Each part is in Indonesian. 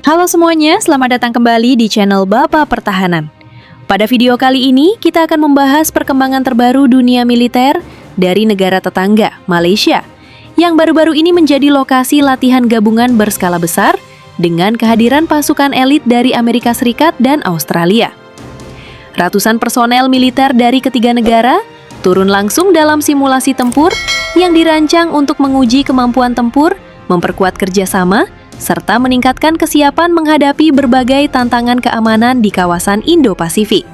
Halo semuanya, selamat datang kembali di channel Bapak Pertahanan. Pada video kali ini, kita akan membahas perkembangan terbaru dunia militer dari negara tetangga, Malaysia, yang baru-baru ini menjadi lokasi latihan gabungan berskala besar dengan kehadiran pasukan elit dari Amerika Serikat dan Australia. Ratusan personel militer dari ketiga negara turun langsung dalam simulasi tempur yang dirancang untuk menguji kemampuan tempur, memperkuat kerjasama, serta meningkatkan kesiapan menghadapi berbagai tantangan keamanan di kawasan Indo-Pasifik.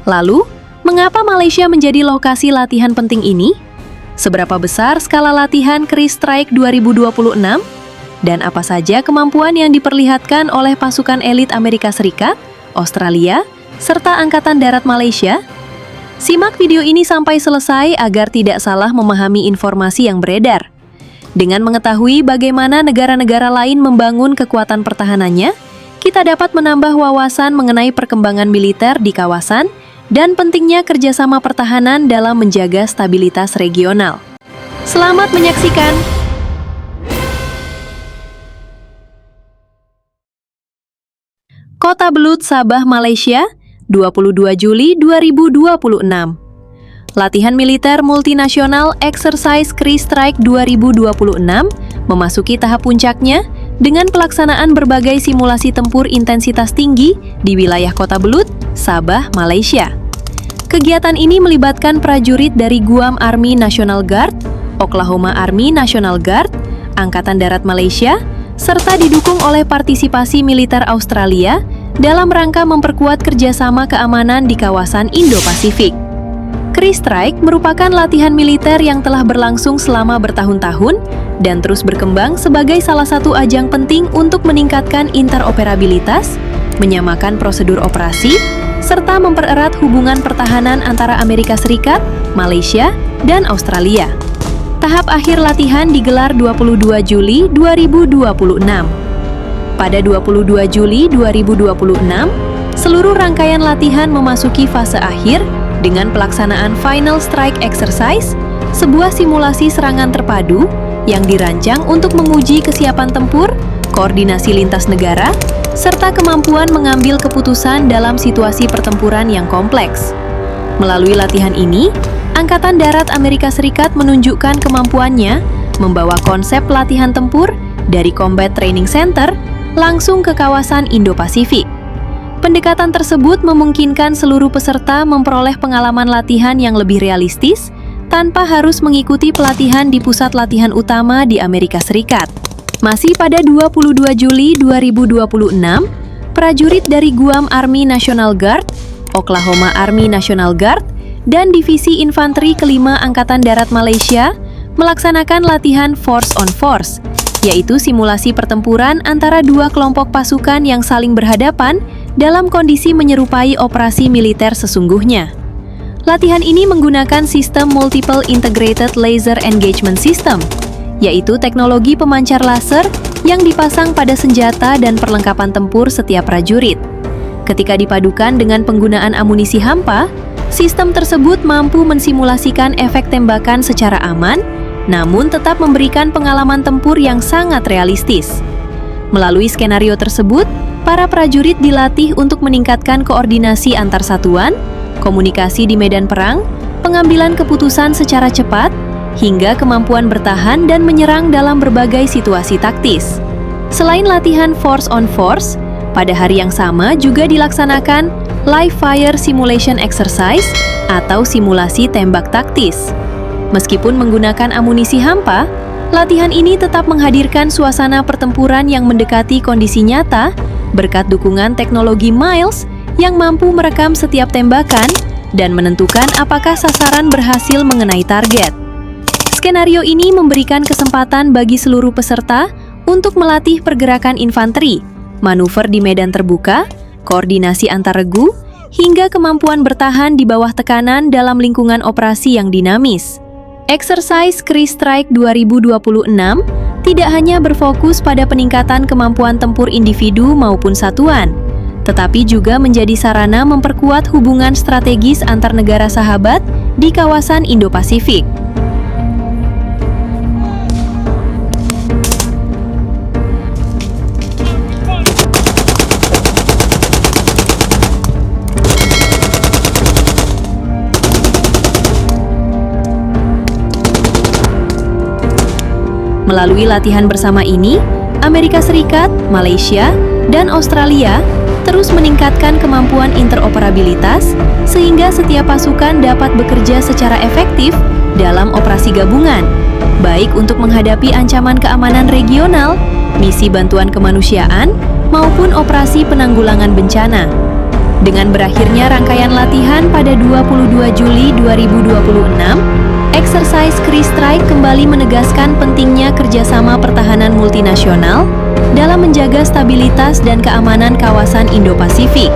Lalu, mengapa Malaysia menjadi lokasi latihan penting ini? Seberapa besar skala latihan Chris Strike 2026? Dan apa saja kemampuan yang diperlihatkan oleh pasukan elit Amerika Serikat, Australia, serta Angkatan Darat Malaysia? Simak video ini sampai selesai agar tidak salah memahami informasi yang beredar. Dengan mengetahui bagaimana negara-negara lain membangun kekuatan pertahanannya, kita dapat menambah wawasan mengenai perkembangan militer di kawasan dan pentingnya kerjasama pertahanan dalam menjaga stabilitas regional. Selamat menyaksikan! Kota Belud, Sabah, Malaysia, 22 Juli 2026. Latihan militer multinasional Exercise Chris Strike 2026 memasuki tahap puncaknya dengan pelaksanaan berbagai simulasi tempur intensitas tinggi di wilayah Kota Belud, Sabah, Malaysia. Kegiatan ini melibatkan prajurit dari Guam Army National Guard, Oklahoma Army National Guard, Angkatan Darat Malaysia, serta didukung oleh partisipasi militer Australia dalam rangka memperkuat kerjasama keamanan di kawasan Indo-Pasifik. Chris Strike merupakan latihan militer yang telah berlangsung selama bertahun-tahun dan terus berkembang sebagai salah satu ajang penting untuk meningkatkan interoperabilitas, menyamakan prosedur operasi, serta mempererat hubungan pertahanan antara Amerika Serikat, Malaysia, dan Australia. Tahap akhir latihan digelar 22 Juli 2026. Pada 22 Juli 2026, seluruh rangkaian latihan memasuki fase akhir dengan pelaksanaan Final Strike Exercise, sebuah simulasi serangan terpadu yang dirancang untuk menguji kesiapan tempur, koordinasi lintas negara, serta kemampuan mengambil keputusan dalam situasi pertempuran yang kompleks. Melalui latihan ini, Angkatan Darat Amerika Serikat menunjukkan kemampuannya membawa konsep latihan tempur dari Combat Training Center langsung ke kawasan Indo-Pasifik. Pendekatan tersebut memungkinkan seluruh peserta memperoleh pengalaman latihan yang lebih realistis tanpa harus mengikuti pelatihan di pusat latihan utama di Amerika Serikat. Masih pada 22 Juli 2026, prajurit dari Guam Army National Guard, Oklahoma Army National Guard, dan Divisi Infanteri Kelima Angkatan Darat Malaysia melaksanakan latihan Force on Force, yaitu simulasi pertempuran antara dua kelompok pasukan yang saling berhadapan dalam kondisi menyerupai operasi militer sesungguhnya. Latihan ini menggunakan sistem Multiple Integrated Laser Engagement System, yaitu teknologi pemancar laser yang dipasang pada senjata dan perlengkapan tempur setiap prajurit. Ketika dipadukan dengan penggunaan amunisi hampa, sistem tersebut mampu mensimulasikan efek tembakan secara aman, namun tetap memberikan pengalaman tempur yang sangat realistis. Melalui skenario tersebut, para prajurit dilatih untuk meningkatkan koordinasi antar satuan, komunikasi di medan perang, pengambilan keputusan secara cepat, hingga kemampuan bertahan dan menyerang dalam berbagai situasi taktis. Selain latihan Force on Force, pada hari yang sama juga dilaksanakan Live Fire Simulation Exercise atau simulasi tembak taktis. Meskipun menggunakan amunisi hampa, latihan ini tetap menghadirkan suasana pertempuran yang mendekati kondisi nyata berkat dukungan teknologi Miles yang mampu merekam setiap tembakan dan menentukan apakah sasaran berhasil mengenai target. Skenario ini memberikan kesempatan bagi seluruh peserta untuk melatih pergerakan infanteri, manuver di medan terbuka, koordinasi antar regu, hingga kemampuan bertahan di bawah tekanan dalam lingkungan operasi yang dinamis. Exercise Chris Strike 2026 tidak hanya berfokus pada peningkatan kemampuan tempur individu maupun satuan, tetapi juga menjadi sarana memperkuat hubungan strategis antar negara sahabat di kawasan Indo-Pasifik. Melalui latihan bersama ini, Amerika Serikat, Malaysia, dan Australia terus meningkatkan kemampuan interoperabilitas sehingga setiap pasukan dapat bekerja secara efektif dalam operasi gabungan, baik untuk menghadapi ancaman keamanan regional, misi bantuan kemanusiaan, maupun operasi penanggulangan bencana. Dengan berakhirnya rangkaian latihan pada 22 Juli 2026, Exercise Cree Strike kembali menegaskan pentingnya kerjasama pertahanan multinasional dalam menjaga stabilitas dan keamanan kawasan Indo-Pasifik.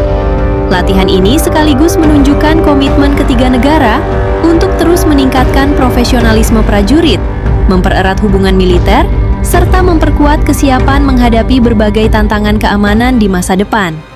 Latihan ini sekaligus menunjukkan komitmen ketiga negara untuk terus meningkatkan profesionalisme prajurit, mempererat hubungan militer, serta memperkuat kesiapan menghadapi berbagai tantangan keamanan di masa depan.